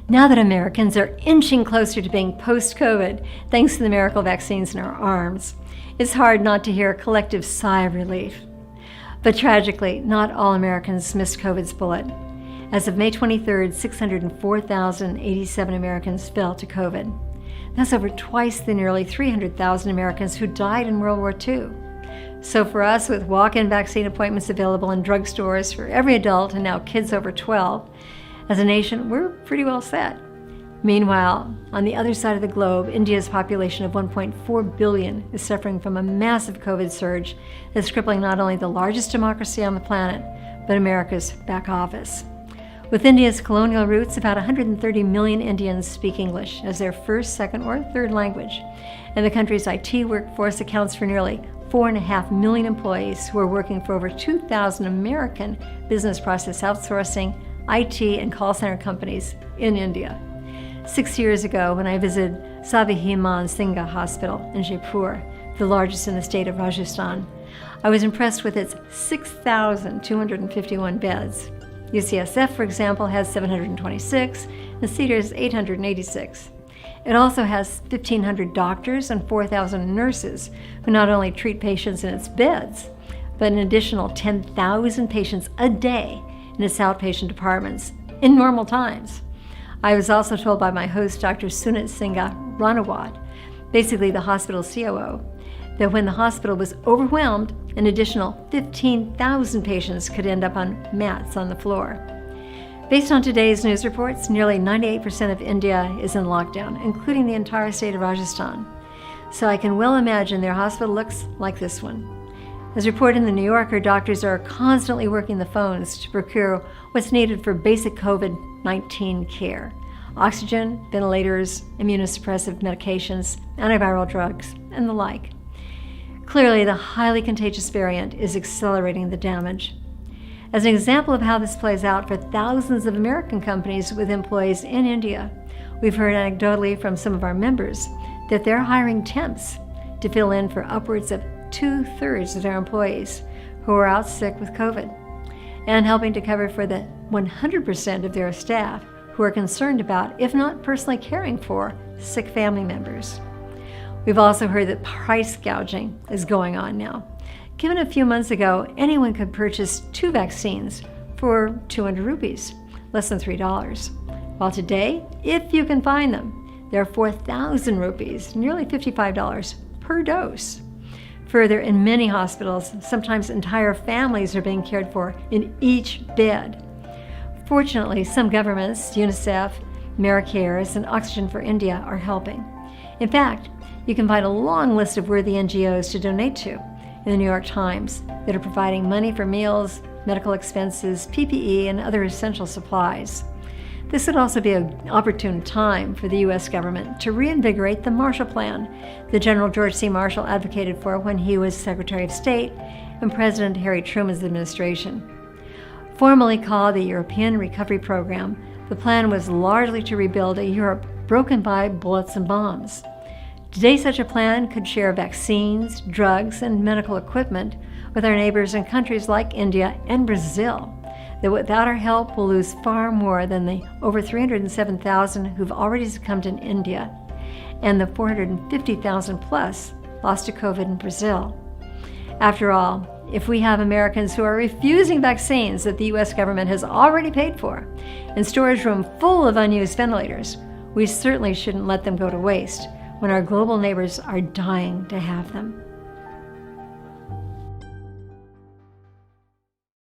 Now that Americans are inching closer to being post-COVID, thanks to the miracle vaccines in our arms, it's hard not to hear a collective sigh of relief. But tragically, not all Americans missed COVID's bullet. As of May 23rd, 604,087 Americans fell to COVID. That's over twice the nearly 300,000 Americans who died in World War II. So for us, with walk-in vaccine appointments available in drugstores for every adult and now kids over 12, as a nation, we're pretty well set. Meanwhile, on the other side of the globe, India's population of 1.4 billion is suffering from a massive COVID surge that's crippling not only the largest democracy on the planet, but America's back office. With India's colonial roots, about 130 million Indians speak English as their first, second, or third language. And the country's IT workforce accounts for nearly 4.5 million employees who are working for over 2,000 American business process outsourcing, IT, and call center companies in India. 6 years ago, when I visited Savihiman Singha Hospital in Jaipur, the largest in the state of Rajasthan, I was impressed with its 6,251 beds. UCSF, for example, has 726, and Cedars 886. It also has 1,500 doctors and 4,000 nurses who not only treat patients in its beds, but an additional 10,000 patients a day in its outpatient departments in normal times. I was also told by my host, Dr. Sunit Singha Ranawat, basically the hospital's COO, that when the hospital was overwhelmed, an additional 15,000 patients could end up on mats on the floor. Based on today's news reports, nearly 98% of India is in lockdown, including the entire state of Rajasthan. So I can well imagine their hospital looks like this one. As reported in the New Yorker, doctors are constantly working the phones to procure what's needed for basic COVID-19 care: oxygen, ventilators, immunosuppressive medications, antiviral drugs, and the like. Clearly, the highly contagious variant is accelerating the damage. As an example of how this plays out for thousands of American companies with employees in India, we've heard anecdotally from some of our members that they're hiring temps to fill in for upwards of 2/3 of their employees who are out sick with COVID, and helping to cover for the 100% of their staff who are concerned about, if not personally caring for, sick family members. We've also heard that price gouging is going on now. Given a few months ago, anyone could purchase 2 vaccines for 200 rupees, less than $3. While today, if you can find them, they're 4,000 rupees, nearly $55 per dose. Further, in many hospitals, sometimes entire families are being cared for in each bed. Fortunately, some governments, UNICEF, AmeriCares, and Oxygen for India are helping. In fact, you can find a long list of worthy NGOs to donate to in the New York Times that are providing money for meals, medical expenses, PPE, and other essential supplies. This would also be an opportune time for the U.S. government to reinvigorate the Marshall Plan that General George C. Marshall advocated for when he was Secretary of State in President Harry Truman's administration. Formerly called the European Recovery Program, the plan was largely to rebuild a Europe broken by bullets and bombs. Today, such a plan could share vaccines, drugs, and medical equipment with our neighbors in countries like India and Brazil, that without our help will lose far more than the over 307,000 who've already succumbed in India and the 450,000 plus lost to COVID in Brazil. After all, if we have Americans who are refusing vaccines that the U.S. government has already paid for and storage room full of unused ventilators, we certainly shouldn't let them go to waste when our global neighbors are dying to have them.